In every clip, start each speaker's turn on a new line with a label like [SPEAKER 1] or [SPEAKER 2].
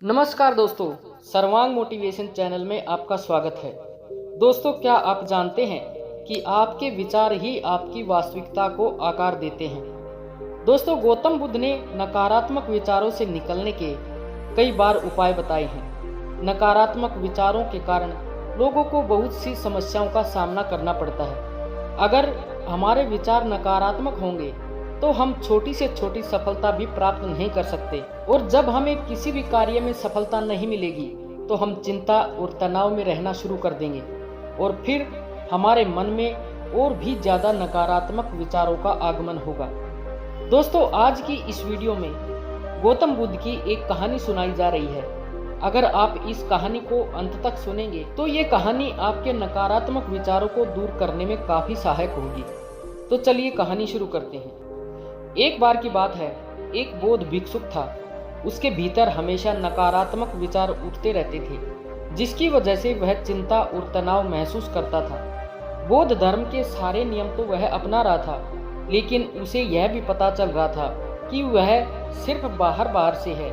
[SPEAKER 1] नमस्कार दोस्तों, सर्वांग मोटिवेशन चैनल में आपका स्वागत है। दोस्तों, क्या आप जानते हैं कि आपके विचार ही आपकी वास्तविकता को आकार देते हैं। दोस्तों, गौतम बुद्ध ने नकारात्मक विचारों से निकलने के कई बार उपाय बताए हैं। नकारात्मक विचारों के कारण लोगों को बहुत सी समस्याओं का सामना करना पड़ता है। अगर हमारे विचार नकारात्मक होंगे तो हम छोटी से छोटी सफलता भी प्राप्त नहीं कर सकते, और जब हमें किसी भी कार्य में सफलता नहीं मिलेगी तो हम चिंता और तनाव में रहना शुरू कर देंगे, और फिर हमारे मन में और भी ज्यादा नकारात्मक विचारों का आगमन होगा। दोस्तों, आज की इस वीडियो में गौतम बुद्ध की एक कहानी सुनाई जा रही है। अगर आप इस कहानी को अंत तक सुनेंगे तो ये कहानी आपके नकारात्मक विचारों को दूर करने में काफी सहायक होगी। तो चलिए कहानी शुरू करते हैं। एक बार की बात है, एक बौद्ध भिक्षुक था। उसके भीतर हमेशा नकारात्मक विचार उठते रहते थे, जिसकी वजह से वह चिंता और तनाव महसूस करता था। बौद्ध धर्म के सारे नियम तो वह अपना रहा था, लेकिन उसे यह भी पता चल रहा था कि वह सिर्फ बाहर से है,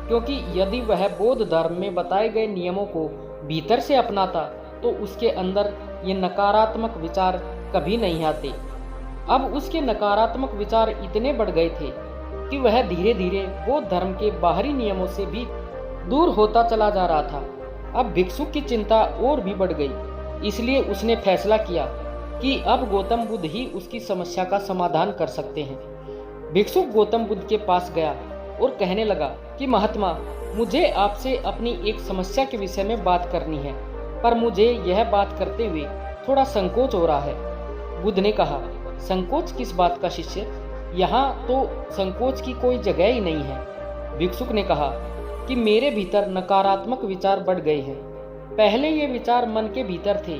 [SPEAKER 1] क्योंकि यदि वह बौद्ध धर्म में बताए गए नियमों को भीतर से अपनाता तो उसके अंदर ये नकारात्मक विचार कभी नहीं आते। अब उसके नकारात्मक विचार इतने बढ़ गए थे कि वह धीरे धीरे बौद्ध धर्म के बाहरी नियमों से भी दूर होता चला जा रहा था। अब भिक्षुक की चिंता और भी बढ़ गई, इसलिए उसने फैसला किया कि अब गौतम बुद्ध ही उसकी समस्या का समाधान कर सकते हैं। भिक्षुक गौतम बुद्ध के पास गया और कहने लगा कि महात्मा, मुझे आपसे अपनी एक समस्या के विषय में बात करनी है, पर मुझे यह बात करते हुए थोड़ा संकोच हो रहा है। बुद्ध ने कहा, संकोच किस बात का शिष्य? यहाँ तो संकोच की कोई जगह ही नहीं है। भिक्षुक ने कहा कि मेरे भीतर नकारात्मक विचार बढ़ गए हैं। पहले ये विचार मन के भीतर थे,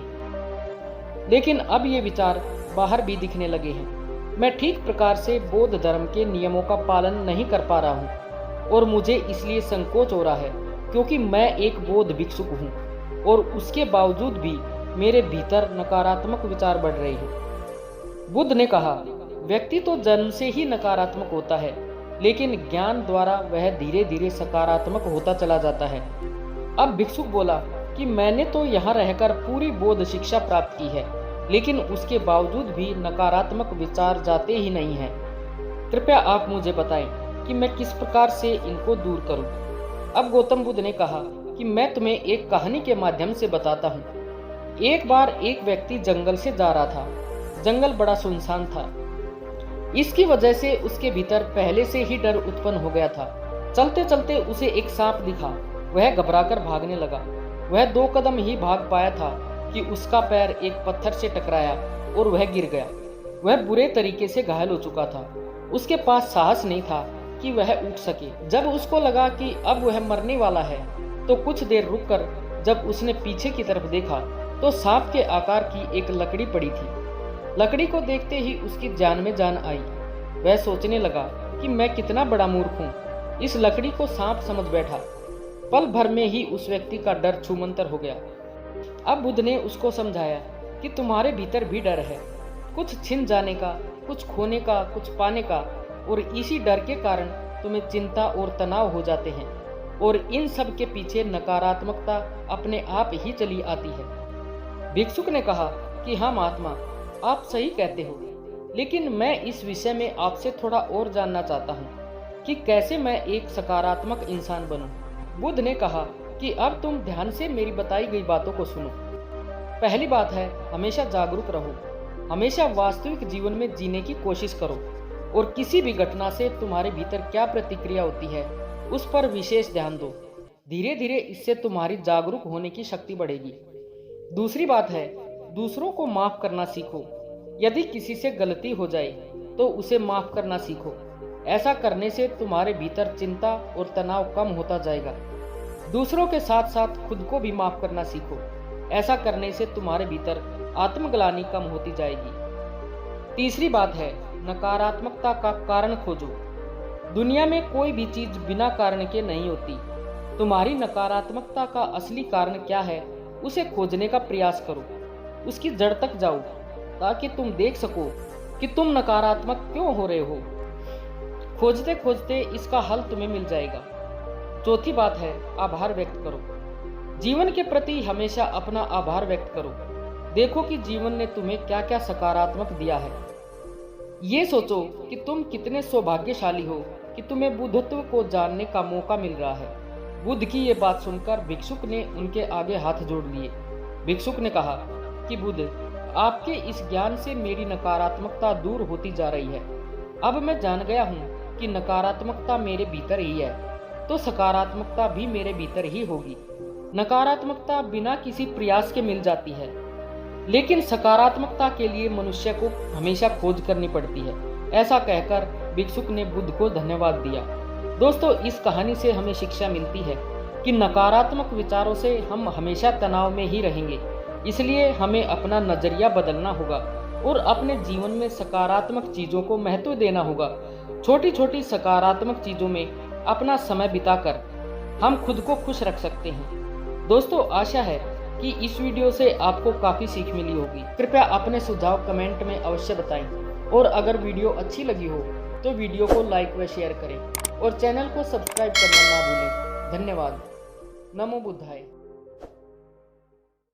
[SPEAKER 1] लेकिन अब ये विचार बाहर भी दिखने लगे हैं। मैं ठीक प्रकार से बौद्ध धर्म के नियमों का पालन नहीं कर पा रहा हूँ, और मुझे इसलिए संकोच हो रहा है क्योंकि मैं एक बौद्ध भिक्षुक हूँ, और उसके बावजूद भी मेरे भीतर नकारात्मक विचार बढ़ रहे हैं। बुद्ध ने कहा, व्यक्ति तो जन्म से ही नकारात्मक होता है, लेकिन ज्ञान द्वारा वह धीरे धीरे सकारात्मक होता चला जाता है। अब भिक्षुक बोला कि मैंने तो यहाँ रहकर पूरी बौद्ध शिक्षा प्राप्त की है, लेकिन उसके बावजूद भी नकारात्मक विचार जाते ही नहीं हैं। कृपया आप मुझे बताएं कि मैं किस प्रकार से इनको दूर करूं। अब गौतम बुद्ध ने कहा कि मैं तुम्हें एक कहानी के माध्यम से बताता हूँ। एक बार एक व्यक्ति जंगल से जा रहा था। जंगल बड़ा सुनसान था, इसकी वजह से उसके भीतर पहले से ही डर उत्पन्न हो गया था। चलते चलते उसे एक सांप दिखा। वह घबराकर भागने लगा। वह 2 कदम ही भाग पाया था कि उसका पैर एक पत्थर से टकराया और वह गिर गया। वह बुरे तरीके से घायल हो चुका था। उसके पास साहस नहीं था कि वह उठ सके। जब उसको लगा कि अब वह मरने वाला है, तो कुछ देर रुककर जब उसने पीछे की तरफ देखा तो सांप के आकार की एक लकड़ी पड़ी थी। लकड़ी को देखते ही उसकी जान में जान आई। वह सोचने लगा कि मैं कितना बड़ा मूर्ख हूँ, इस लकड़ी को सांप समझ बैठा। पल भर में ही उस व्यक्ति का डर छूमंतर हो गया। अब बुद्ध ने उसको समझाया कि तुम्हारे भीतर भी डर है, कुछ छिन जाने का, कुछ खोने का, कुछ पाने का, और इसी डर के कारण तुम्हें चिंता और तनाव हो जाते हैं, और इन सब के पीछे नकारात्मकता अपने आप ही चली आती है। भिक्षुक ने कहा कि हाँ महात्मा, आप सही कहते हो, लेकिन मैं इस विषय में आपसे थोड़ा और जानना चाहता हूँ कि कैसे मैं एक सकारात्मक इंसान बनूं। बुद्ध ने कहा कि अब तुम ध्यान से मेरी बताई गई बातों को सुनो। पहली बात है, हमेशा जागरूक रहो। हमेशा वास्तविक जीवन में जीने की कोशिश करो, और किसी भी घटना से तुम्हारे भीतर क्या प्रतिक्रिया होती है उस पर विशेष ध्यान दो। धीरे धीरे इससे तुम्हारी जागरूक होने की शक्ति बढ़ेगी। दूसरी बात है, दूसरों को माफ करना सीखो। यदि किसी से गलती हो जाए तो उसे माफ करना सीखो। ऐसा करने से तुम्हारे भीतर चिंता और तनाव कम होता जाएगा। दूसरों के साथ साथ खुद को भी माफ करना सीखो। ऐसा करने से तुम्हारे भीतर आत्मग्लानि कम होती जाएगी। तीसरी बात है, नकारात्मकता का कारण खोजो। दुनिया में कोई भी चीज बिना कारण के नहीं होती। तुम्हारी नकारात्मकता का असली कारण क्या है, उसे खोजने का प्रयास करो। उसकी जड़ तक जाओ, ताकि तुम देख सको कि तुम नकारात्मक क्यों हो रहे हो। खोजते खोजते इसका हल तुम्हें मिल जाएगा। चौथी बात है आभार व्यक्त करो। जीवन के प्रति हमेशा अपना आभार व्यक्त करो। देखो कि जीवन ने तुम्हें क्या क्या सकारात्मक दिया है। ये सोचो कि तुम कितने सौभाग्यशाली हो कि तुम्हें बुद्धत्व को जानने का मौका मिल रहा है। बुद्ध की ये बात सुनकर भिक्षुक ने उनके आगे हाथ जोड़ लिए। भिक्षुक ने कहा कि बुद्ध, आपके इस ज्ञान से मेरी नकारात्मकता दूर होती जा रही है। अब मैं जान गया हूँ कि नकारात्मकता मेरे भीतर ही है, तो सकारात्मकता भी मेरे भीतर ही होगी। नकारात्मकता बिना किसी प्रयास के मिल जाती है, लेकिन सकारात्मकता के लिए मनुष्य को हमेशा खोज करनी पड़ती है। ऐसा कहकर भिक्षुक ने बुद्ध को धन्यवाद दिया। दोस्तों, इस कहानी से हमें शिक्षा मिलती है कि नकारात्मक विचारों से हम हमेशा तनाव में ही रहेंगे। इसलिए हमें अपना नजरिया बदलना होगा और अपने जीवन में सकारात्मक चीजों को महत्व देना होगा। छोटी छोटी सकारात्मक चीजों में अपना समय बिताकर हम खुद को खुश रख सकते हैं। दोस्तों, आशा है कि इस वीडियो से आपको काफी सीख मिली होगी। कृपया अपने सुझाव कमेंट में अवश्य बताएं और अगर वीडियो अच्छी लगी हो तो वीडियो को लाइक व शेयर करें और चैनल को सब्सक्राइब करना ना भूलें। धन्यवाद। नमो बुद्धाय।